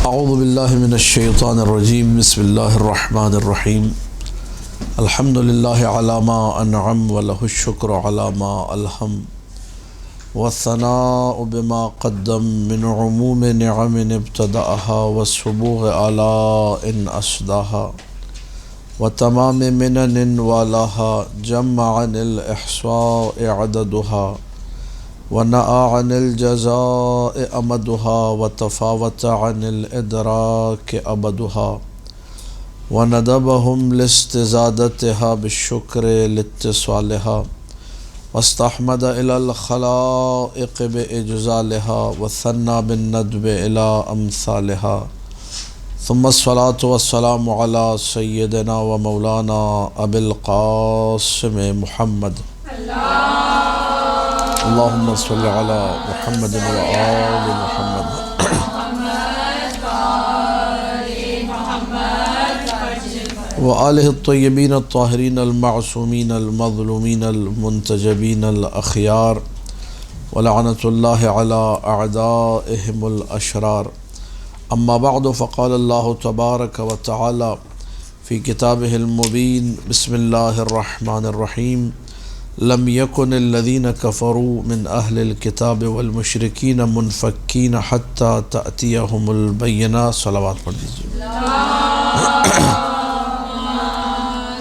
اعوذ باللہ من الشیطان الرجیم بسم اللہ الرحمن الرحیم الحمد للہ علی ما انعم ولہ الشکر علی ما الہم والثناء بما قدم من عموم نعم ابتدأها والسبوغ آلاء اسداها وتمام منن والاها جمع عن الإحصاء عددها ونأى عن الجزاء أمدها وتفاوت عن الإدراك أبدها وندبهم لاستزادتها بالشكر لاتصالها واستحمد إلى الخلائق بإجزالها وثنى بالندب إلى أمثالها ثم الصلاة والسلام على سيدنا ومولانا أبي القاسم محمد اللهم صل على محمد وآل محمد وآله الطيبين الطاهرين المعصومين المظلومين المنتجبين الأخيار ولعنة الله على أعدائهم الأشرار. أما بعد، فقال الله تبارك وتعالى في كتابه المبين: بسم الله الرحمن الرحيم. لم يكن الذين كفروا من أهل الكتاب والمشركين منفكين حتى تأتيهم البينة. صلوات پڑھ دیجیے.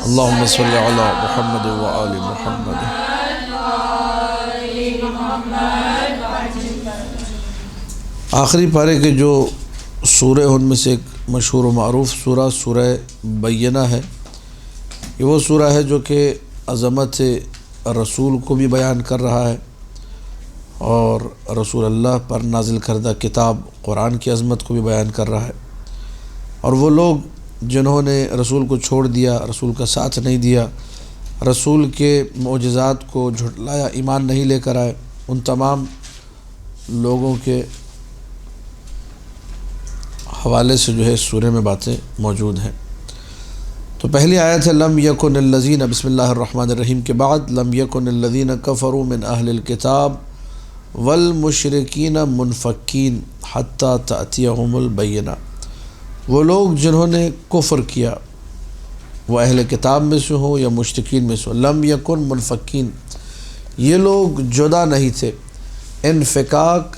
اللهم صل على محمد وآل محمد. آخری پارے کے جو سورہ ان میں سے ایک مشہور و معروف سورہ بینہ ہے. یہ وہ سورہ ہے جو کہ عظمت رسول کو بھی بیان کر رہا ہے اور رسول اللہ پر نازل کردہ کتاب قرآن کی عظمت کو بھی بیان کر رہا ہے. اور وہ لوگ جنہوں نے رسول کو چھوڑ دیا، رسول کا ساتھ نہیں دیا، رسول کے معجزات کو جھٹلایا، ایمان نہیں لے کر آئے، ان تمام لوگوں کے حوالے سے جو ہے سورہ میں باتیں موجود ہیں. تو پہلی آیت ہے لم یکن الذین، بسم اللہ الرحمن الرحیم کے بعد لم یکن الذین کفروا من اہل الکتاب والمشرکین منفکین حتی تأتیہم البینہ. وہ لوگ جنہوں نے کفر کیا، وہ اہل کتاب میں سے ہوں یا مشرکین میں سے ہوں. لم یکن منفکین، یہ لوگ جدا نہیں تھے. انفکاک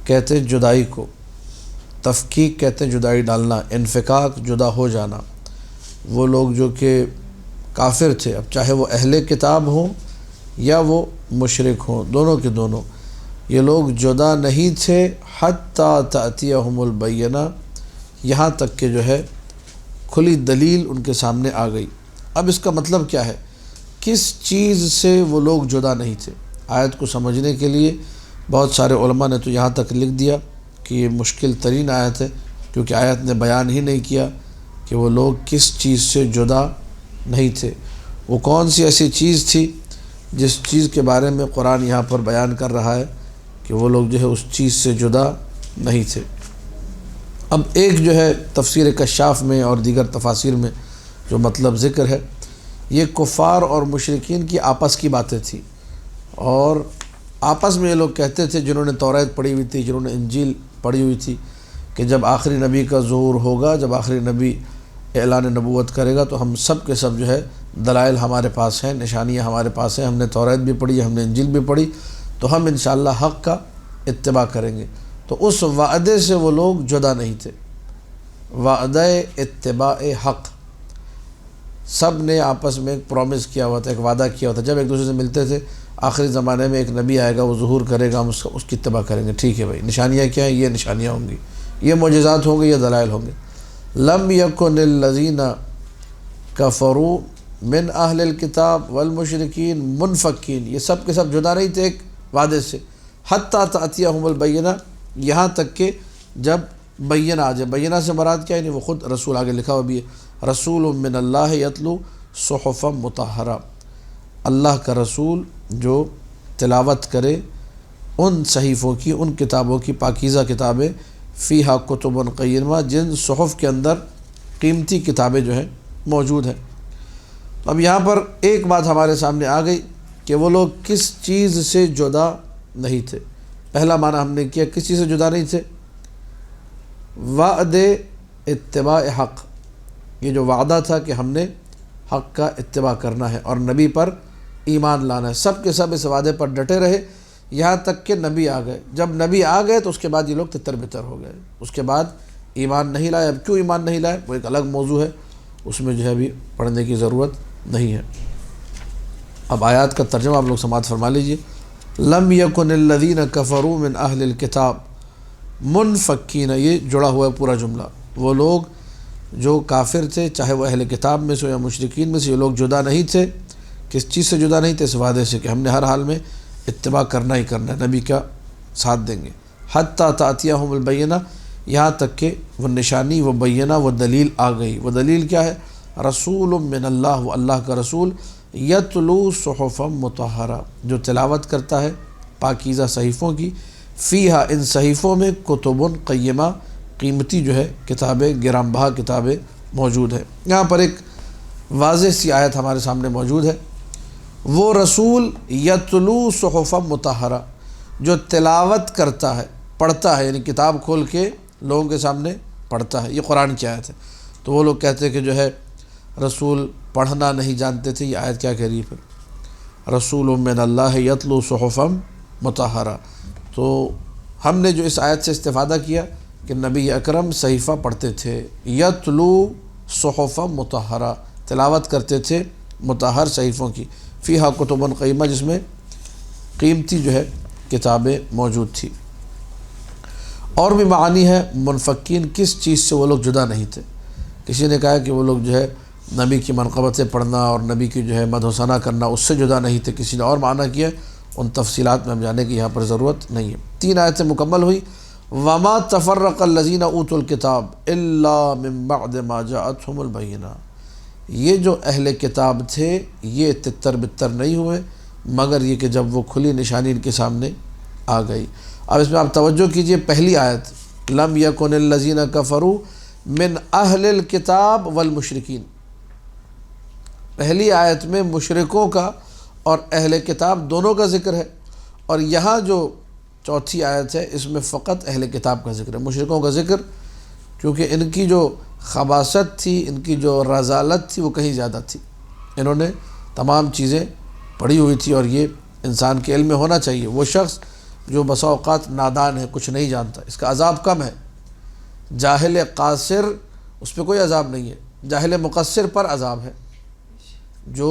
کہتے ہیں جدائی کو، تفکیک کہتے ہیں جدائی ڈالنا، انفکاک جدا ہو جانا. وہ لوگ جو کہ کافر تھے، اب چاہے وہ اہل کتاب ہوں یا وہ مشرک ہوں، دونوں کے دونوں، یہ لوگ جدا نہیں تھے حتی تأتیہم البینہ، یہاں تک کہ جو ہے کھلی دلیل ان کے سامنے آ گئی. اب اس کا مطلب کیا ہے؟ کس چیز سے وہ لوگ جدا نہیں تھے؟ آیت کو سمجھنے کے لیے بہت سارے علماء نے تو یہاں تک لکھ دیا کہ یہ مشکل ترین آیت ہے، کیونکہ آیت نے بیان ہی نہیں کیا کہ وہ لوگ کس چیز سے جدا نہیں تھے. وہ کون سی ایسی چیز تھی جس چیز کے بارے میں قرآن یہاں پر بیان کر رہا ہے کہ وہ لوگ جو ہے اس چیز سے جدا نہیں تھے. اب ایک جو ہے تفسیر کشاف میں اور دیگر تفاسیر میں جو مطلب ذکر ہے، یہ کفار اور مشرکین کی آپس کی باتیں تھیں، اور آپس میں یہ لوگ کہتے تھے جنہوں نے توریت پڑھی ہوئی تھی، جنہوں نے انجیل پڑھی ہوئی تھی، کہ جب آخری نبی کا ظہور ہوگا، جب آخری نبی اعلان نبوت کرے گا تو ہم سب کے سب جو ہے دلائل ہمارے پاس ہیں، نشانیاں ہمارے پاس ہیں، ہم نے توریت بھی پڑھی، ہم نے انجیل بھی پڑھی، تو ہم انشاءاللہ حق کا اتباع کریں گے. تو اس وعدے سے وہ لوگ جدا نہیں تھے. وعدہ اتباع حق، سب نے آپس میں ایک پرومس کیا ہوا تھا، ایک وعدہ کیا ہوا تھا. جب ایک دوسرے سے ملتے تھے، آخری زمانے میں ایک نبی آئے گا، وہ ظہور کرے گا، ہم اس کی اتباع کریں گے. ٹھیک ہے بھائی، نشانیاں کیا ہیں؟ یہ نشانیاں ہوں گی، یہ معجزات ہوں گے، یہ دلائل ہوں گے. لم یکن الذین کفروا من اہل الکتاب والمشرکین منفکین، یہ سب کے سب جدا نہیں تھے ایک وعدے سے. حتی تأتیہم البینہ، یہاں تک کہ جب بینہ آ جائے. بینہ سے مراد کیا ہے؟ وہ خود رسول آگے لکھا ہوا بھی ہے، رسول من اللہ یتلو صحفا مطہرہ، اللہ کا رسول جو تلاوت کرے ان صحیفوں کی، ان کتابوں کی، پاکیزہ کتابیں، فیہا کتب قیمہ، جن صحف کے اندر قیمتی کتابیں جو ہیں موجود ہیں. اب یہاں پر ایک بات ہمارے سامنے آ گئی کہ وہ لوگ کس چیز سے جدا نہیں تھے. پہلا معنی ہم نے کیا، کس چیز سے جدا نہیں تھے؟ وعد اتباع حق، یہ جو وعدہ تھا کہ ہم نے حق کا اتباع کرنا ہے اور نبی پر ایمان لانا ہے، سب کے سب اس وعدے پر ڈٹے رہے یہاں تک کہ نبی آ گئے۔ جب نبی آ گئے تو اس کے بعد یہ لوگ تتر بتر ہو گئے، اس کے بعد ایمان نہیں لائے۔ اب کیوں ایمان نہیں لائے وہ ایک الگ موضوع ہے، اس میں جو ہے ابھی پڑھنے کی ضرورت نہیں ہے۔ اب آیات کا ترجمہ آپ لوگ سماعت فرما لیجئے۔ لم یکن الذین کفروا من اہل الکتاب منفکین، یہ جڑا ہوا ہے پورا جملہ، وہ لوگ جو کافر تھے چاہے وہ اہل کتاب میں سے یا مشرکین میں سے، یہ لوگ جدا نہیں تھے۔ کس چیز سے جدا نہیں تھے؟ اس وعدے سے کہ ہم نے ہر حال میں اتباع کرنا ہی کرنا ہے، نبی کا ساتھ دیں گے۔ حتی تأتیہم البینہ، یہاں تک کہ وہ نشانی، وہ بینہ، وہ دلیل آ گئی۔ وہ دلیل کیا ہے؟ رسول من اللہ، وہ اللہ کا رسول، یتلو صحفا مطہرہ، جو تلاوت کرتا ہے پاکیزہ صحیفوں کی، فیہا، ان صحیفوں میں کتب قیمہ، قیمتی جو ہے کتابیں، گرام بہا کتابیں موجود ہیں۔ یہاں پر ایک واضح سی آیت ہمارے سامنے موجود ہے، وہ رسول یتلو صحفا مطہرہ، جو تلاوت کرتا ہے، پڑھتا ہے، یعنی کتاب کھول کے لوگوں کے سامنے پڑھتا ہے۔ یہ قرآن کی آیت ہے۔ تو وہ لوگ کہتے ہیں کہ جو ہے رسول پڑھنا نہیں جانتے تھے، یہ آیت کیا کہہ رہی ہے پھر؟ رسول من اللہ یتلو صحفا مطہرہ۔ تو ہم نے جو اس آیت سے استفادہ کیا کہ نبی اکرم صحیفہ پڑھتے تھے، یتلو صحفا مطہرہ، تلاوت کرتے تھے مطہر صحیفوں کی، فیہا کتب قیمہ، جس میں قیمتی جو ہے کتابیں موجود تھی۔ اور بھی معانی ہے منفکین، کس چیز سے وہ لوگ جدا نہیں تھے؟ کسی نے کہا کہ وہ لوگ جو ہے نبی کی منقبتیں پڑھنا اور نبی کی جو ہے مدح و ثنا کرنا، اس سے جدا نہیں تھے۔ کسی نے اور معنی کیا، ان تفصیلات میں ہم جانے کی یہاں پر ضرورت نہیں ہے۔ 3 آیتیں مکمل ہوئی۔ وَمَا تَفَرَّقَ الَّذِينَ أُوتُوا الْكِتَابَ إِلَّا مِن بَعْدِ مَا جَاءَتْهُمُ الْبَيِّنَةُ، یہ جو اہل کتاب تھے یہ تتر بتر نہیں ہوئے مگر یہ کہ جب وہ کھلی نشانی ان کے سامنے آ گئی۔ اب اس میں آپ توجہ کیجئے، پہلی آیت لم یکن الذین کفروا من اہل الکتاب والمشرکین، پہلی آیت میں مشرکوں کا اور اہل کتاب دونوں کا ذکر ہے، اور یہاں جو چوتھی آیت ہے اس میں فقط اہل کتاب کا ذکر ہے، مشرکوں کا ذکر، کیونکہ ان کی جو خباثت تھی، ان کی جو رذالت تھی وہ کہیں زیادہ تھی۔ انہوں نے تمام چیزیں پڑھی ہوئی تھی، اور یہ انسان کے علم میں ہونا چاہیے۔ وہ شخص جو بسا اوقات نادان ہے، کچھ نہیں جانتا، اس کا عذاب کم ہے۔ جاہل قاصر اس پہ کوئی عذاب نہیں ہے، جاہل مقصر پر عذاب ہے، جو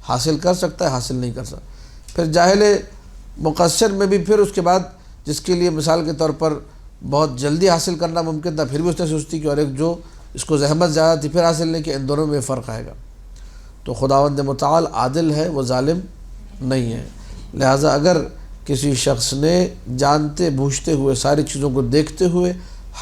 حاصل کر سکتا ہے حاصل نہیں کر سکتا۔ پھر جاہل مقصر میں بھی پھر اس کے بعد جس کے لیے مثال کے طور پر بہت جلدی حاصل کرنا ممکن تھا، پھر بھی اس نے سستی کی، اور ایک جو اس کو زحمت زیادہ تھی پھر حاصل نہیں کیا، ان دونوں میں فرق آئے گا۔ تو خداوند متعال عادل ہے، وہ ظالم نہیں ہے۔ لہٰذا اگر کسی شخص نے جانتے بوجھتے ہوئے ساری چیزوں کو دیکھتے ہوئے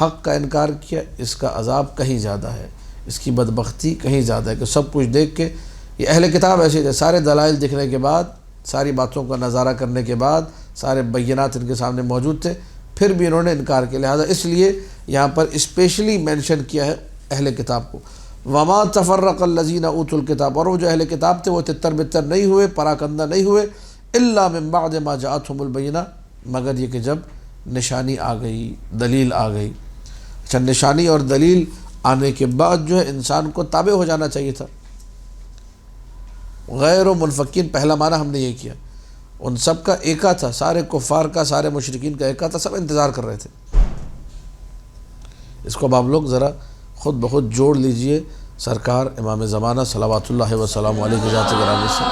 حق کا انکار کیا، اس کا عذاب کہیں زیادہ ہے، اس کی بدبختی کہیں زیادہ ہے کہ سب کچھ دیکھ کے، یہ اہل کتاب ایسے تھے، سارے دلائل دیکھنے کے بعد، ساری باتوں کا نظارہ کرنے کے بعد، سارے بینات ان کے سامنے موجود تھے، پھر بھی انہوں نے انکار کیا۔ لہذا اس لیے یہاں پر اسپیشلی مینشن کیا ہے اہل کتاب کو۔ وما تفرق الذین اوتوا الکتاب، اور وہ جو اہل کتاب تھے وہ تتر بتر نہیں ہوئے، پراکندہ نہیں ہوئے، الا من بعد ما جاءتهم البینہ، مگر یہ کہ جب نشانی آ گئی، دلیل آ گئی۔ اچھا، نشانی اور دلیل آنے کے بعد جو ہے انسان کو تابع ہو جانا چاہیے تھا۔ غیر و منفکین پہلا معنی ہم نے یہ کیا، ان سب کا ایکا تھا، سارے کفار کا، سارے مشرکین کا ایکا تھا، سب انتظار کر رہے تھے۔ اس کو اب آپ لوگ ذرا خود بخود جوڑ لیجئے سرکار امام زمانہ صلوات اللہ وسلام علیہ کی ذات گرامی سے۔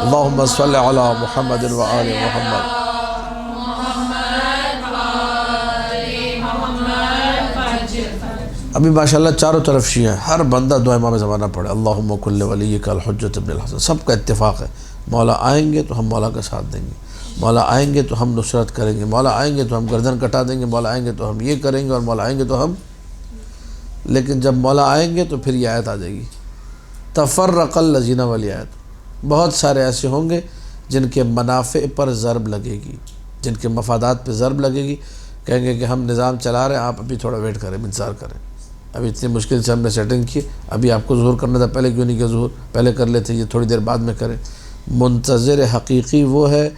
اللہم صلی علی محمد و آل محمد۔ ابھی ماشاءاللہ چاروں طرف شیعہ ہیں، ہر بندہ دعا امام زمانہ پڑھے، اللہم کل ولیک الحجۃ ابن الحسن، سب کا اتفاق ہے۔ مولا آئیں گے تو ہم مولا کا ساتھ دیں گے، مولا آئیں گے تو ہم نصرت کریں گے، مولا آئیں گے تو ہم گردن کٹا دیں گے، مولا آئیں گے تو ہم یہ کریں گے، اور مولا آئیں گے تو ہم، لیکن جب مولا آئیں گے تو پھر یہ آیت آ جائے گی، تفرق الذین، والی آیت۔ بہت سارے ایسے ہوں گے جن کے منافع پر ضرب لگے گی، جن کے مفادات پہ ضرب لگے گی، کہیں گے کہ ہم نظام چلا رہے ہیں، آپ ابھی تھوڑا ویٹ کریں، انتظار کریں، ابھی اتنی مشکل سے ہم نے سیٹنگ کی، ابھی آپ کو ظہور کرنا تھا، پہلے کیوں نہیں کیا ظہور، پہلے کر لیتے، یہ تھوڑی دیر بعد میں کریں۔ منتظر حقیقی وہ ہے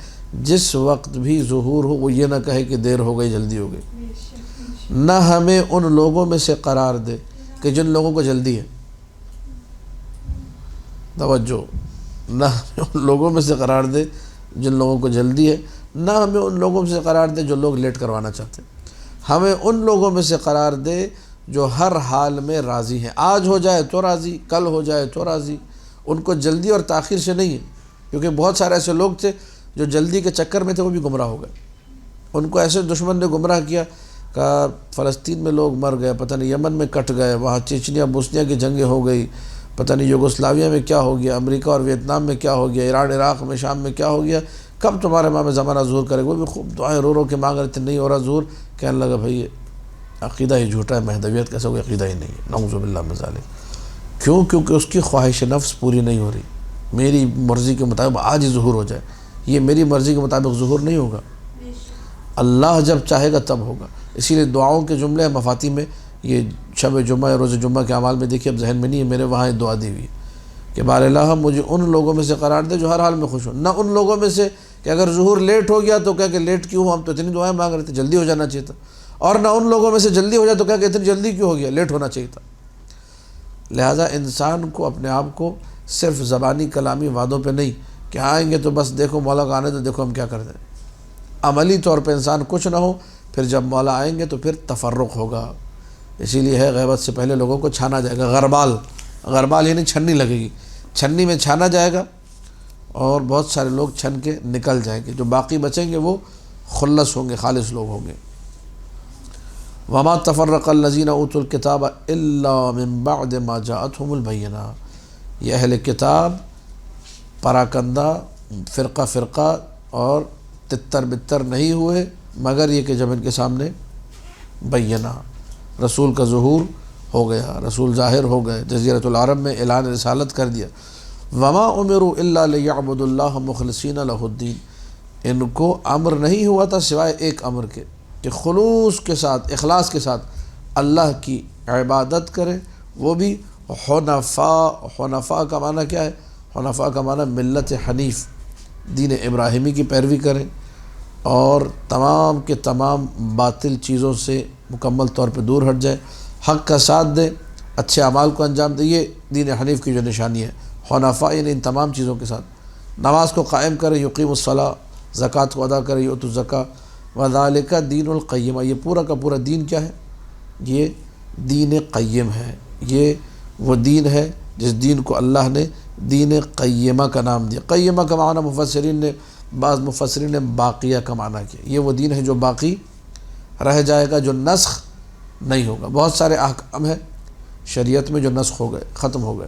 جس وقت بھی ظہور ہو وہ یہ نہ کہے کہ دیر ہو گئی، جلدی ہو گئی۔ نہ ہمیں ان لوگوں میں سے قرار دے کہ جن لوگوں کو جلدی ہے. توجہ، نہ ہمیں ان لوگوں میں سے قرار دے جن لوگوں کو جلدی ہے، نہ ہمیں ان لوگوں میں سے قرار دے جو لوگ لیٹ کروانا چاہتے ہیں. ہمیں ان لوگوں میں سے قرار دے جو ہر حال میں راضی ہیں. آج ہو جائے تو راضی، کل ہو جائے تو راضی. ان کو جلدی اور تاخیر سے نہیں ہے، کیونکہ بہت سارے ایسے لوگ تھے جو جلدی کے چکر میں تھے، وہ بھی گمراہ ہو گئے. ان کو ایسے دشمن نے گمراہ کیا کہ فلسطین میں لوگ مر گئے، پتہ نہیں یمن میں کٹ گئے، وہاں چچنیا بوسنیا کی جنگیں ہو گئی، پتہ نہیں یوگوسلاویہ میں کیا ہو گیا، امریکہ اور ویتنام میں کیا ہو گیا، ایران عراق میں شام میں کیا ہو گیا. کب تمہارے امام زمانہ ظہور کرے؟ وہ بھی خوب دعائیں رو رو کے مانگ رہے تھے، نہیں ہو رہا ظہور. کہنے لگا بھائی یہ عقیدہ ہی جھوٹا ہے، مہدویت کا کوئی عقیدہ ہی نہیں ہے، نعوذ باللہ من ذالک. کیوں؟ کیونکہ اس کی خواہش نفس پوری نہیں ہو رہی. میری مرضی کے مطابق آج ہی ظہور ہو جائے، یہ میری مرضی کے مطابق ظہور نہیں ہوگا. اللہ جب چاہے گا تب ہوگا. اسی لیے دعاؤں کے جملے مفاتی میں، یہ شب جمعہ یا روز جمعہ کے اعمال میں دیکھیے، اب ذہن میں نہیں ہے، میرے وہاں دعا دی ہوئی ہے کہ بار الہ مجھے ان لوگوں میں سے قرار دے جو ہر حال میں خوش ہوں. نہ ان لوگوں میں سے کہ اگر ظہور لیٹ ہو گیا تو کہہ کہ لیٹ کیوں ہو، ہم تو اتنی دعائیں مانگ رہے تھے، جلدی ہو جانا چاہیے تھا. اور نہ ان لوگوں میں سے جلدی ہو جائے تو کہہ کہ اتنی جلدی کیوں ہو گیا، لیٹ ہونا چاہیے تھا. لہٰذا انسان کو اپنے آپ کو صرف زبانی کلامی وعدوں پہ نہیں کہ آئیں گے تو بس دیکھو مولا کا آنے تو دیکھو ہم کیا کر دیں، عملی طور پہ انسان کچھ نہ ہو، پھر جب مولا آئیں گے تو پھر تفرق ہوگا. اسی لیے ہے غیبت سے پہلے لوگوں کو چھانا جائے گا. غربال یعنی چھنی لگے گی، چھنی میں چھانا جائے گا اور بہت سارے لوگ چھن کے نکل جائیں گے. جو باقی بچیں گے وہ خلص ہوں گے، خالص لوگ ہوں گے. وما تفرق الذین اوتوا الکتاب الا من بعد ما جاءتهم البینہ. یہ اہل کتاب پراکندہ فرقہ فرقہ اور تتر بتر نہیں ہوئے مگر یہ کہ جب ان کے سامنے بینہ رسول کا ظہور ہو گیا، رسول ظاہر ہو گئے، جزیرۃ العرب میں اعلان رسالت کر دیا. وما امروا الا لیعبدوا اللہ مخلصین لہ الدین. ان کو امر نہیں ہوا تھا سوائے ایک امر کے کہ خلوص کے ساتھ، اخلاص کے ساتھ اللہ کی عبادت کریں، وہ بھی حنفاء. حنفاء کا معنی کیا ہے؟ حنفاء کا معنی ملت حنیف، دین ابراہیمی کی پیروی کریں اور تمام کے تمام باطل چیزوں سے مکمل طور پہ دور ہٹ جائیں، حق کا ساتھ دیں، اچھے اعمال کو انجام دیں. یہ دین حنیف کی جو نشانی ہے. حنفاء یعنی ان تمام چیزوں کے ساتھ نماز کو قائم کریں، یقیم الصلاۃ، زکوٰۃ کو ادا کریں، یؤتوا الزکوٰۃ، وذالک دین القیم. یہ پورا کا پورا دین کیا ہے؟ یہ دین قیم ہے. یہ وہ دین ہے جس دین کو اللہ نے دین قیمہ کا نام دیا. قیمہ کا معنی بعض مفسرین نے باقیہ کا معنی کیا. یہ وہ دین ہے جو باقی رہ جائے گا، جو نسخ نہیں ہوگا. بہت سارے احکام ہیں شریعت میں جو نسخ ہو گئے، ختم ہو گئے.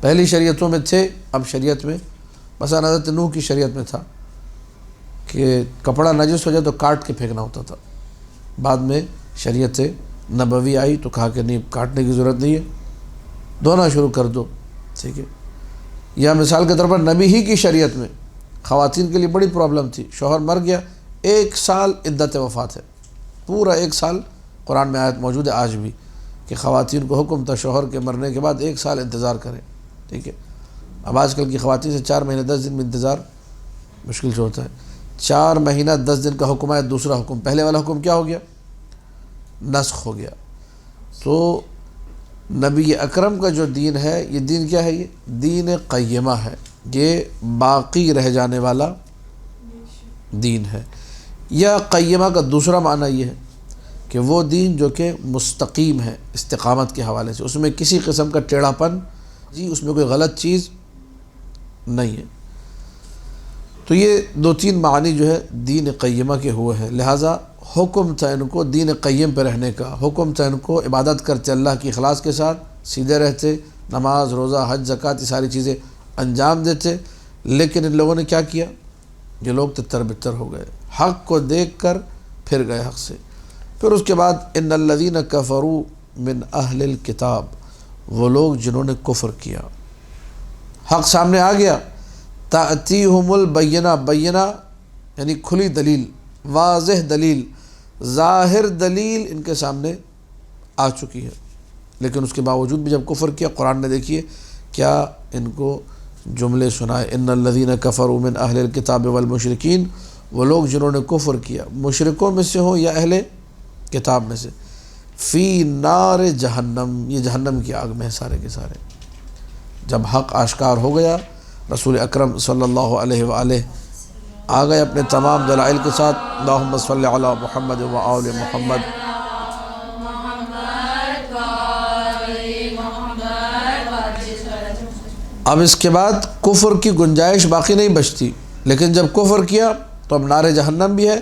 پہلی شریعتوں میں تھے، اب شریعت میں، مثلا حضرت نوح کی شریعت میں تھا کہ کپڑا نجس ہو جائے تو کاٹ کے پھینکنا ہوتا تھا. بعد میں شریعت نبوی آئی تو کہا کہ نہیں، کاٹنے کی ضرورت نہیں ہے، دھونا شروع کر دو. ٹھیک ہے. یا مثال کے طور پر نبی ہی کی شریعت میں خواتین کے لیے بڑی پرابلم تھی. شوہر مر گیا، 1 سال عدت وفات ہے، پورا 1 سال. قرآن میں آیت موجود ہے آج بھی کہ خواتین کو حکم تھا شوہر کے مرنے کے بعد 1 سال انتظار کریں. ٹھیک ہے. اب آج کل کی خواتین سے 4 مہینے 10 دن میں انتظار مشکل سے ہوتا ہے. 4 مہینہ 10 دن کا حکم ہے، دوسرا حکم، پہلے والا حکم کیا ہو گیا؟ نسخ ہو گیا. تو نبی اکرم کا جو دین ہے، یہ دین کیا ہے؟ یہ دین قیمہ ہے، یہ باقی رہ جانے والا دین ہے. یا قیمہ کا دوسرا معنی یہ ہے کہ وہ دین جو کہ مستقیم ہے استقامت کے حوالے سے، اس میں کسی قسم کا ٹیڑھا پن، اس میں کوئی غلط چیز نہیں ہے. تو یہ 2-3 معنی جو ہے دین قیمہ کے ہوئے ہیں. لہٰذا حکم تھا ان کو دین قیم پہ رہنے کا، حکم تھا ان کو عبادت کرتے اللہ کی اخلاص کے ساتھ، سیدھے رہتے، نماز، روزہ، حج، زکوٰۃ، یہ ساری چیزیں انجام دیتے. لیکن ان لوگوں نے کیا کیا؟ یہ لوگ تتر بتر ہو گئے، حق کو دیکھ کر پھر گئے حق سے. پھر اس کے بعد ان الذین کفروا من اہل الکتاب، وہ لوگ جنہوں نے کفر کیا. حق سامنے آ گیا، تأتیہم البینہ، بینہ یعنی کھلی دلیل، واضح دلیل، ظاہر دلیل ان کے سامنے آ چکی ہے. لیکن اس کے باوجود بھی جب کفر کیا، قرآن نے دیکھیے کیا ان کو جملے سنائے. ان الذین کفروا من اہل الکتاب والمشرکین، وہ لوگ جنہوں نے کفر کیا، مشرکوں میں سے ہوں یا اہل کتاب میں سے، فی نار جہنم، یہ جہنم کی آگ میں ہے سارے کے سارے۔ جب حق آشکار ہو گیا، رسول اکرم صلی اللہ علیہ وآلہ آ گئے اپنے تمام دلائل کے ساتھ، اللہم صلی علی محمد و آل محمد۔ اب اس کے بعد کفر کی گنجائش باقی نہیں بچتی، لیکن جب کفر کیا تو اب نار جہنم بھی ہے،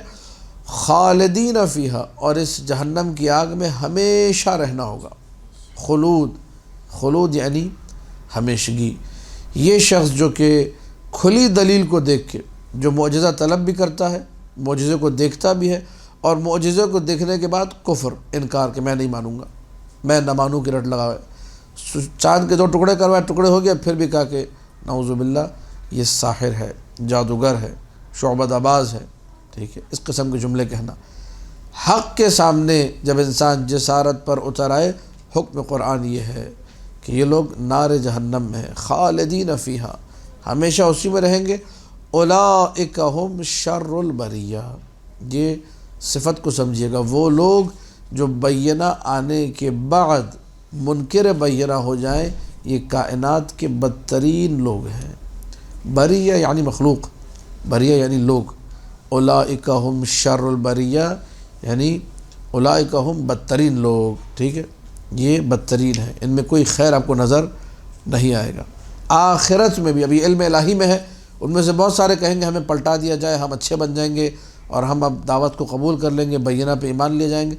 خالدین فیہا، اور اس جہنم کی آگ میں ہمیشہ رہنا ہوگا۔ خلود، خلود یعنی ہمیشگی۔ یہ شخص جو کہ کھلی دلیل کو دیکھ کے جو معجزہ طلب بھی کرتا ہے، معجزے کو دیکھتا بھی ہے، اور معجزے کو دیکھنے کے بعد کفر، انکار کہ میں نہیں مانوں گا، میں نہ مانوں کی رٹ لگا ہے، چاند کے 2 ٹکڑے کروائے، ٹکڑے ہو گیا، پھر بھی کہا کہ نعوذ باللہ یہ ساحر ہے، جادوگر ہے، شعبدہ باز ہے، ٹھیک ہے، اس قسم کے جملے کہنا۔ حق کے سامنے جب انسان جسارت پر اتر آئے، حکم قرآن یہ ہے کہ یہ لوگ نار جہنم میں ہیں، خالدین فیہا، ہمیشہ اسی میں رہیں گے۔ اولئک ہم شر البریہ، یہ صفت کو سمجھیے گا، وہ لوگ جو بینہ آنے کے بعد منکر بینہ ہو جائیں، یہ کائنات کے بدترین لوگ ہیں۔ بریہ یعنی مخلوق، بریہ یعنی لوگ، اولئک ہم شر البریہ یعنی اولئک ہم بدترین لوگ، ٹھیک ہے، یہ بدترین ہے، ان میں کوئی خیر آپ کو نظر نہیں آئے گا۔ آخرت میں بھی، ابھی علم الہی میں ہے، ان میں سے بہت سارے کہیں گے ہمیں پلٹا دیا جائے، ہم اچھے بن جائیں گے اور ہم اب دعوت کو قبول کر لیں گے، بینہ پہ ایمان لے جائیں گے۔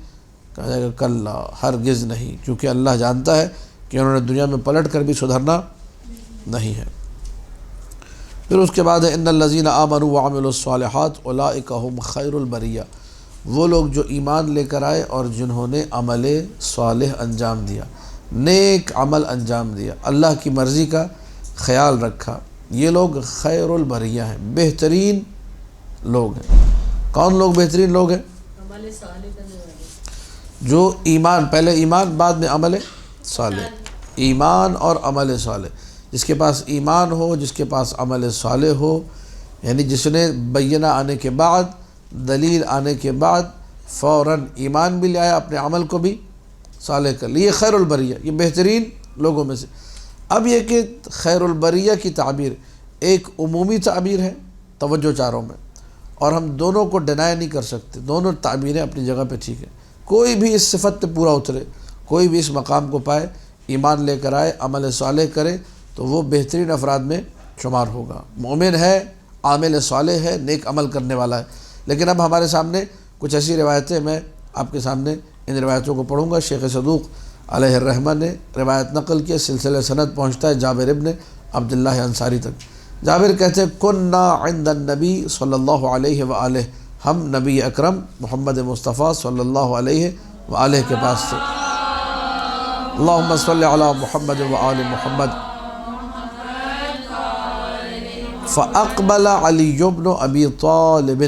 کہا جائے گا کلا، ہرگز نہیں، کیونکہ اللہ جانتا ہے کہ انہوں نے دنیا میں پلٹ کر بھی سدھرنا نہیں ہے۔ پھر اس کے بعد ہے ان الذین آمنوا وعملوا الصالحات اولئک هم خیر البریہ، وہ لوگ جو ایمان لے کر آئے اور جنہوں نے عمل صالح انجام دیا، نیک عمل انجام دیا، اللہ کی مرضی کا خیال رکھا، یہ لوگ خیر البریہ ہیں، بہترین لوگ ہیں۔ کون لوگ بہترین لوگ ہیں؟ عمل صالح کرنے والے، جو ایمان، پہلے ایمان بعد میں عمل صالح، ایمان اور عمل صالح، جس کے پاس ایمان ہو، جس کے پاس عمل صالح ہو، یعنی جس نے بینہ آنے کے بعد، دلیل آنے کے بعد فوراً ایمان بھی لے آیا، اپنے عمل کو بھی صالح کر لیا، یہ خیر البریہ، یہ بہترین لوگوں میں سے۔ اب یہ کہ خیر البریہ کی تعبیر ایک عمومی تعبیر ہے توجہ چاروں میں، اور ہم دونوں کو ڈینائی نہیں کر سکتے، دونوں تعبیریں اپنی جگہ پہ ٹھیک ہے۔ کوئی بھی اس صفت پہ پورا اترے، کوئی بھی اس مقام کو پائے، ایمان لے کر آئے، عمل صالح کرے، تو وہ بہترین افراد میں شمار ہوگا، مومن ہے، عامل صالح ہے، نیک عمل کرنے والا ہے۔ لیکن اب ہمارے سامنے کچھ ایسی روایتیں، میں آپ کے سامنے ان روایتوں کو پڑھوں گا۔ شیخ صدوق علیہ الرحمہ نے روایت نقل کی، سلسلہ سند پہنچتا ہے جابر ابن عبداللہ انصاری تک۔ جابر کہتے ہیں کننا عند النبی صلی اللہ علیہ وآلہ، ہم نبی اکرم محمد مصطفیٰ صلی اللہ علیہ وآلہ کے پاس تھے۔ اللہم صلی علی محمد وآل محمد۔ فاقبل علی بن ابی طالب،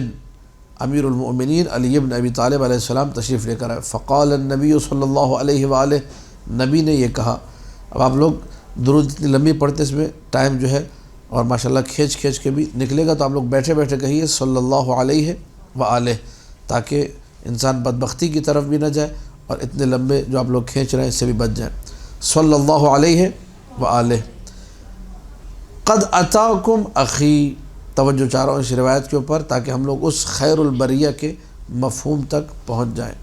امیر المؤمنین علی بن ابی طالب علیہ السلام تشریف لے کر آئے۔ فقال النبی صلی اللہ علیہ وآلہ، نبی نے یہ کہا۔ اب آپ لوگ درود اتنی لمبی پڑھتے، اس میں ٹائم جو ہے اور ماشاءاللہ کھینچ کے بھی نکلے گا، تو آپ لوگ بیٹھے بیٹھے کہیے صلی اللہ علیہ وآلہ، تاکہ انسان بدبختی کی طرف بھی نہ جائے اور اتنے لمبے جو آپ لوگ کھینچ رہے ہیں اس سے بھی بچ جائیں۔ صلی اللہ علیہ وآلہ۔ قد اتاکم اخی، توجہ چاہ رہا ہوں اس روایت کے اوپر تاکہ ہم لوگ اس خیر البریہ کے مفہوم تک پہنچ جائیں۔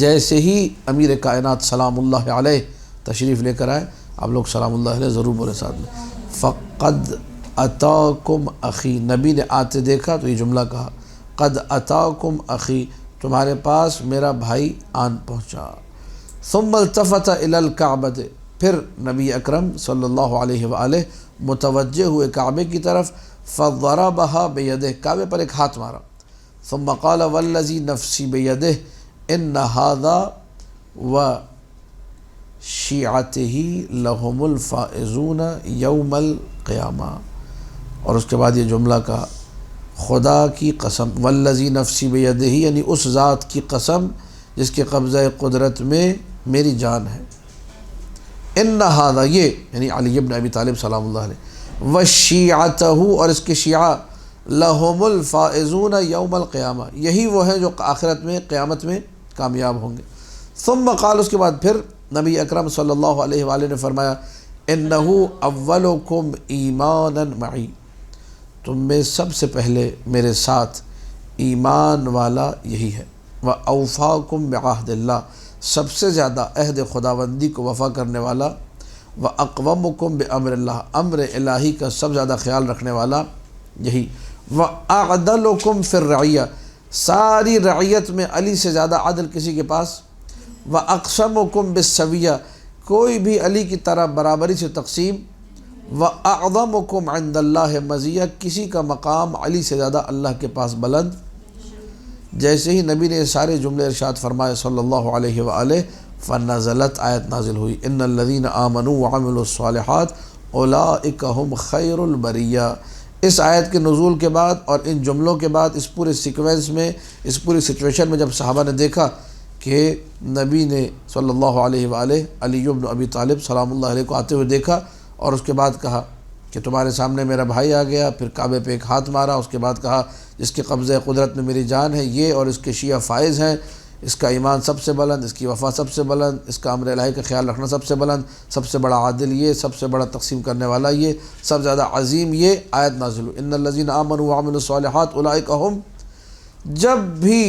جیسے ہی امیر کائنات سلام اللہ علیہ تشریف لے کر آئے، آپ لوگ سلام اللہ علیہ ضرور بولے ساتھ میں۔ فقد اتاکم اخی، نبی نے آتے دیکھا تو یہ جملہ کہا، قد اتاکم اخی، تمہارے پاس میرا بھائی آن پہنچا۔ ثم التفت الی الکعبۃ، پھر نبی اکرم صلی اللہ علیہ وآلہ متوجہ ہوئے کعبے کی طرف، فضربها بیدہ، کعبے پر ایک ہاتھ مارا۔ ثم قال والذی نفسی بیدہ ان ھذا وشیعتہ لهم الفائزون یوم القیامہ، اور اس کے بعد یہ جملہ کہا، خدا کی قسم، والذی نفسی بیدہ یعنی اس ذات کی قسم جس کے قبضہ قدرت میں میری جان ہے، ان ھذا، یہ یعنی علی بن ابی طالب سلام اللہ علیہ، وشیعتہ، اور اس کے شیعہ، لہم الفائزون یوم القیامہ، یہی وہ ہیں جو آخرت میں، قیامت میں کامیاب ہوں گے۔ ثم قال، اس کے بعد پھر نبی اکرم صلی اللہ علیہ وآلہ نے فرمایا انہو اولکم ایمانا معی، تم میں سب سے پہلے میرے ساتھ ایمان والا یہی ہے، وَأَوْفَاكُمْ بِعَهْدِ اللَّهِ، سب سے زیادہ عہد خداوندی کو وفا کرنے والا، وَأَقْوَمُكُمْ بِأَمْرِ اللَّهِ، امر الہی کا سب زیادہ خیال رکھنے والا یہی، وَأَعْدَلُكُمْ فِي الرَّعِيَّةِ، ساری رعیت میں علی سے زیادہ عدل کسی کے پاس، وَأَقْسَمُكُمْ بِالسَّوِيَّةِ، کوئی بھی علی کی طرح برابری سے تقسیم، وَأَعْظَمُكُمْ عِنْدَ اللَّهِ مَزِيَّةً، کسی کا مقام علی سے زیادہ اللہ کے پاس بلند۔ جیسے ہی نبی نے یہ سارے جملے ارشاد فرمائے صلی اللہ علیہ وآلہ، فنزلت، آیت نازل ہوئی، ان الذین آمنوا وعملوا الصالحات اولئک هم خیر البریہ۔ اس آیت کے نزول کے بعد اور ان جملوں کے بعد اس پورے سیکوینس میں، اس پوری سچویشن میں جب صحابہ نے دیکھا کہ نبی نے صلی اللہ علیہ وآلہ علی بن ابی طالب سلام اللہ علیہ کو آتے ہوئے دیکھا، اور اس کے بعد کہا کہ تمہارے سامنے میرا بھائی آ گیا، پھر کعبے پہ ایک ہاتھ مارا، اس کے بعد کہا جس کے قبضہ قدرت میں میری جان ہے یہ اور اس کے شیعہ فائز ہیں، اس کا ایمان سب سے بلند، اس کی وفا سب سے بلند، اس کا امر الہی کا خیال رکھنا سب سے بلند، سب سے بڑا عادل یہ، سب سے بڑا تقسیم کرنے والا یہ، سب زیادہ عظیم یہ، آیت نازل ہوئی، ان الذین آمنوا وعملوا الصالحات اولئک هم۔ جب بھی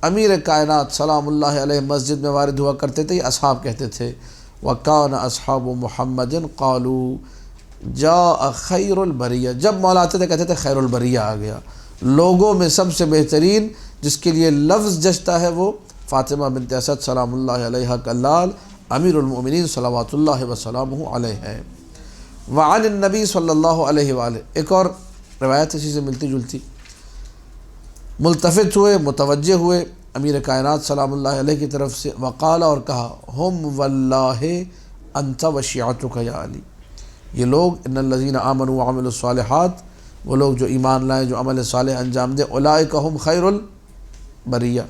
امیر کائنات سلام اللہ علیہ مسجد میں وارد ہوا کرتے تھے، یہ اصحاب کہتے تھے، وَكَانَ أَصْحَابُ مُحَمَّدٍ قَالُوا جَاءَ خَيْرُ الْبَرِيَّةِ، جب مولا آتے تھے کہتے تھے خیر البریہ آ گیا، لوگوں میں سب سے بہترین جس کے لیے لفظ جچتا ہے وہ فاطمہ بنت اسد سلام اللہ علیہ کا لال امیر المؤمنین صلوات اللہ وسلامہ علیہ ہے۔ وعن النبی صلی اللہ علیہ وآلہ، ایک اور روایت اسی سے ملتی جلتی، ملتفت ہوئے، متوجہ ہوئے امیر کائنات سلام اللہ علیہ کی طرف سے، وقال، اور کہا، ہم واللہ انت وشیعتک یا علی، یہ لوگ ان الذین آمنوا وعملوا الصالحات، وہ لوگ جو ایمان لائیں، جو عمل صالح انجام دیں، اولئک ہم خیر البریہ،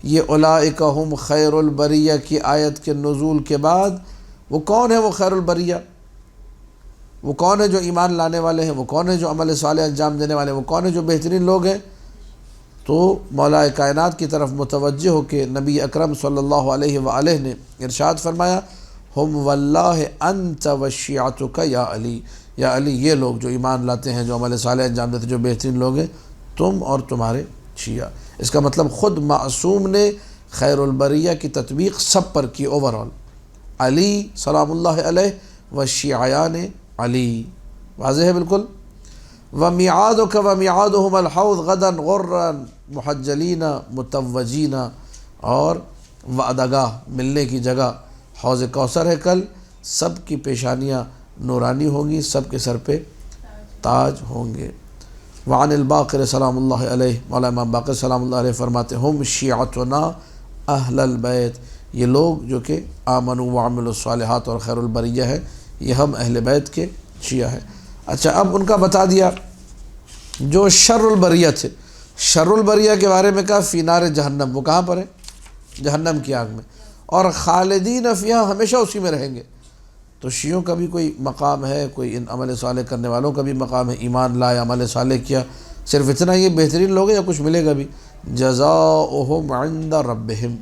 یہ اولئک ہم خیر البریہ کی آیت کے نزول کے بعد وہ کون ہے؟ وہ خیر البریہ، وہ کون ہے جو ایمان لانے والے ہیں، وہ کون ہے جو عمل صالح انجام دینے والے ہیں، وہ کون ہے جو بہترین لوگ ہیں؟ تو مولا کائنات کی طرف متوجہ ہو کے نبی اکرم صلی اللہ علیہ وآلہ نے ارشاد فرمایا، ہم واللہ انت وشیعتک یا علی، یا علی یہ لوگ جو ایمان لاتے ہیں، جو عمل صالح انجام دیتے ہیں، جو بہترین لوگ ہیں، تم اور تمہارے شیعہ۔ اس کا مطلب خود معصوم نے خیر البریہ کی تطبیق سب پر کی، اوورال، علی سلام اللہ علیہ و شیعیان علی، واضح ہے بالکل۔ وَمِعَادُكَ وَمِعَادُهُمَ الْحَوْض غَدًا غُرًّا مُحَجَّلِينَ مُتَوَّجِينَ، اور وعدگاہ، ملنے کی جگہ حوض کوثر ہے کل، سب کی پیشانیاں نورانی ہوں گی، سب کے سر پہ تاج ہوں گے۔ وعن الباقر سلام اللہ علیہ، مولا امام باقر سلام اللہ علیہ فرماتے، ہم شیعتنا اہل البیت، یہ لوگ جو کہ آمنوا وعملوا الصالحات اور خیر البریہ ہے، یہ ہم اہل بیت کے شیعہ ہیں۔ اچھا، اب ان کا بتا دیا جو شر البریہ تھے، شر البریہ کے بارے میں کہا فی نار جہنم، وہ کہاں پر ہے؟ جہنم کی آگ میں، اور خالدین فیہا، ہمیشہ اسی میں رہیں گے۔ تو شیعوں کا بھی کوئی مقام ہے، کوئی ان عمل صالح کرنے والوں کا بھی مقام ہے، ایمان لائے، عمل صالح کیا، صرف اتنا یہ بہترین لوگ ہیں یا کچھ ملے گا بھی؟ جزاؤہم عند ربہم،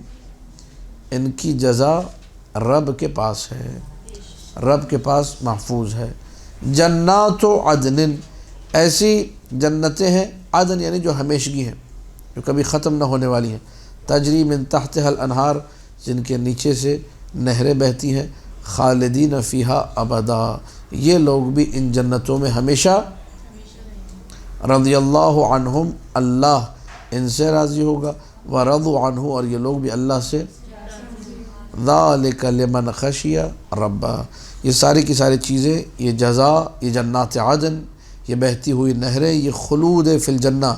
ان کی جزا رب کے پاس ہے، رب کے پاس محفوظ ہے۔ جنات عدن، ایسی جنتیں ہیں، عدن یعنی جو ہمیشگی ہیں، جو کبھی ختم نہ ہونے والی ہیں، تجری من تحتها الانہار، جن کے نیچے سے نہریں بہتی ہیں، خالدین فیہا ابدا، یہ لوگ بھی ان جنتوں میں ہمیشہ، رضی اللہ عنہم، اللہ ان سے راضی ہوگا، ورضوا عنہ، اور یہ لوگ بھی اللہ سے، ذالک لمن خشی ربہ، یہ ساری کی ساری چیزیں، یہ جزا، یہ جنات عدن، یہ بہتی ہوئی نہریں، یہ خلود فی الجنہ،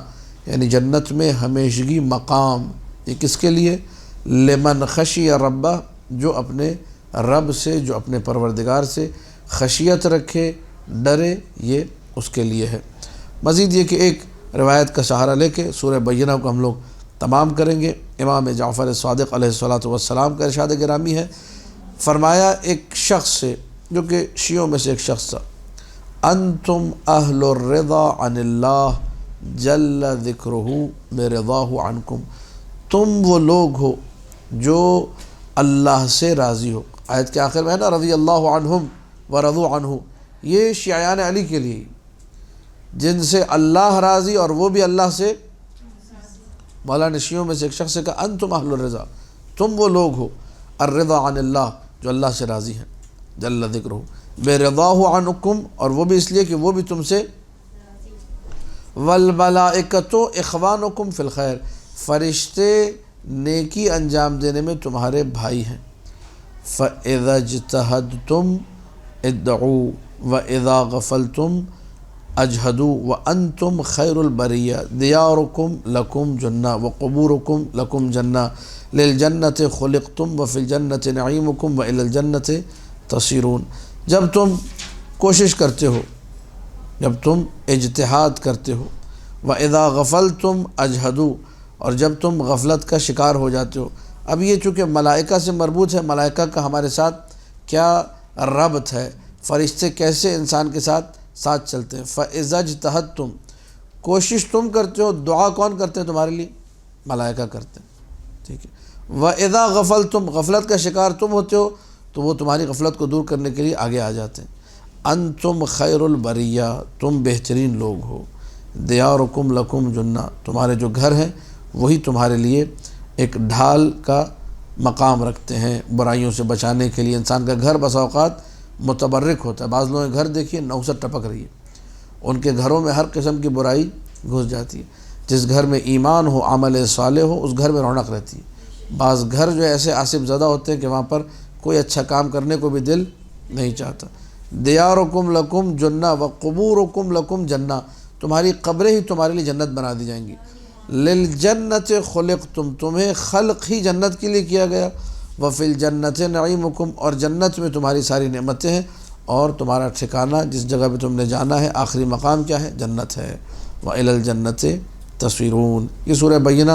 یعنی جنت میں ہمیشگی مقام، یہ کس کے لیے؟ لمن خشی ربہ، جو اپنے رب سے، جو اپنے پروردگار سے خشیت رکھے، ڈرے، یہ اس کے لیے ہے۔ مزید یہ کہ ایک روایت کا سہارا لے کے سورہ بینہ کو ہم لوگ تمام کریں گے۔ امام جعفر صادق علیہ السلام کا ارشاد گرامی ہے، فرمایا ایک شخص سے جو کہ شیعوں میں سے ایک شخص تھا، انتم اہل الرضا عن اللہ جل ذکرہ برضاہ عنکم، تم وہ لوگ ہو جو اللہ سے راضی ہو۔ آیت کے آخر میں ہے نا رضی اللہ عنہم ورضوا عنہ، یہ شیعان علی کے لیے جن سے اللہ راضی اور وہ بھی اللہ سے۔ مولانا شیعوں میں سے ایک شخص کا انتم اہل الرضا، تم وہ لوگ ہو الرضا عن اللہ جو اللہ سے راضی ہیں جل ذکرہ، بے رضاہ عنکم، اور وہ بھی اس لیے کہ وہ بھی تم سے، والملائکۃ اخوانکم فی الخیر، فرشتے نیکی انجام دینے میں تمہارے بھائی ہیں۔ فَإِذَا اجْتَهَدْتُمْ ادعوا وَإِذَا غَفَلْتُمْ اجہدوا وَأَنْتُمْ خَيْرُ الْبَرِيَّةِ دِيَارُكُمْ لَكُمْ جَنَّةٌ وَقُبُورُكُمْ لَكُمْ جَنَّةٌ لِلْجَنَّةِ خُلِقْتُمْ وَفِي الْجَنَّةِ نَعِيمُكُمْ وَإِلَى الْجَنَّةِ تَصِيرُونَ۔ جب تم کوشش کرتے ہو، جب تم اجتہاد کرتے ہو، وَإِذَا غَفَلْتُمْ اجہدوا، اور جب تم غفلت کا شکار ہو جاتے ہو۔ اب یہ چونکہ ملائکہ سے مربوط ہے، ملائکہ کا ہمارے ساتھ کیا ربط ہے، فرشتے کیسے انسان کے ساتھ چلتے ہیں۔ فَإِذَا اجْتَهَدْتُمْ، کوشش تم کرتے ہو، دعا کون کرتے ہیں تمہارے لیے؟ ملائکہ کرتے ہیں، ٹھیک ہے۔ وَإِذَا غَفَلْتُمْ، غفلت کا شکار تم ہوتے ہو تو وہ تمہاری غفلت کو دور کرنے کے لیے آگے آ جاتے ہیں۔ انتم خیر البریہ، تم بہترین لوگ ہو۔ دیارکم لکم جنہ، تمہارے جو گھر ہیں وہی تمہارے لیے ایک ڈھال کا مقام رکھتے ہیں برائیوں سے بچانے کے لیے۔ انسان کا گھر بسا اوقات متبرک ہوتا ہے، بعض لوگوں کے گھر دیکھیے نوسط ٹپک رہی ہے، ان کے گھروں میں ہر قسم کی برائی گھس جاتی ہے۔ جس گھر میں ایمان ہو، عمل صالح ہو، اس گھر میں رونق رہتی ہے۔ بعض گھر جو ایسے آصف زدہ ہوتے ہیں کہ وہاں پر کوئی اچھا کام کرنے کو بھی دل نہیں چاہتا۔ دیارکم لکم جنہ وقبورکم لکم جنہ، تمہاری قبریں ہی تمہارے لیے جنت بنا دی جائیں گی۔ للجنت خلقتم، تمہیں خلق ہی جنت کے لیے کیا گیا۔ وفی الجنت نعیمکم، اور جنت میں تمہاری ساری نعمتیں ہیں، اور تمہارا ٹھکانہ جس جگہ پہ تم نے جانا ہے، آخری مقام کیا ہے؟ جنت ہے۔ وإلی الجنت تصیرون۔ یہ سورہ بینہ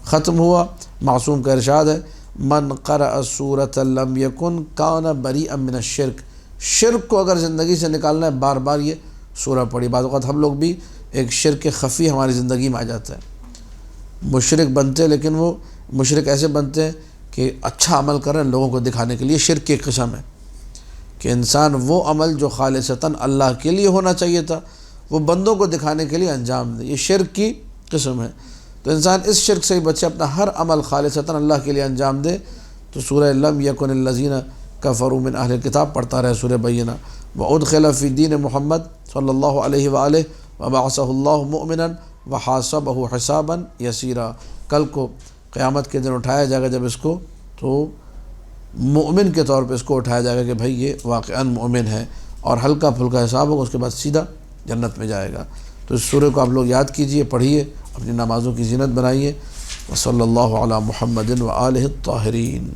ختم ہوا۔ معصوم کا ارشاد ہے من قرأ سورۃ لم یکن کان بریئا من الشرک، شرک کو اگر زندگی سے نکالنا ہے بار بار یہ سورہ پڑھی۔ بعض اوقات ہم لوگ بھی ایک شرک خفی ہماری زندگی میں آ جاتا ہے، مشرک بنتے، لیکن وہ مشرک ایسے بنتے ہیں کہ اچھا عمل کر رہے ہیں لوگوں کو دکھانے کے لیے۔ شرک کی ایک قسم ہے کہ انسان وہ عمل جو خالصتاً اللہ کے لیے ہونا چاہیے تھا وہ بندوں کو دکھانے کے لیے انجام دے، یہ شرک کی قسم ہے۔ تو انسان اس شرک سے ہی بچے، اپنا ہر عمل خالصتاً اللہ کے لیے انجام دے۔ تو سورہ لم یکن الذین کفروا من اہل الکتاب پڑھتا رہے، سورہ بینہ۔ وادخل فی دین محمد صلی اللہ علیہ وآلہ وبعثہ اللہ مؤمنا وحاسبہ حسابا یسیرا۔ کل کو قیامت کے دن اٹھایا جائے گا جب اس کو، تو مومن کے طور پہ اس کو اٹھایا جائے گا کہ بھائی یہ واقعاً مومن ہے، اور ہلکا پھلکا حساب ہوگا، اس کے بعد سیدھا جنت میں جائے گا۔ تو اس سورہ کو آپ لوگ یاد کیجئے، پڑھیے، اپنی نمازوں کی زینت بنائیے۔ وصلی اللہ علی محمد وآلہ الطاہرین۔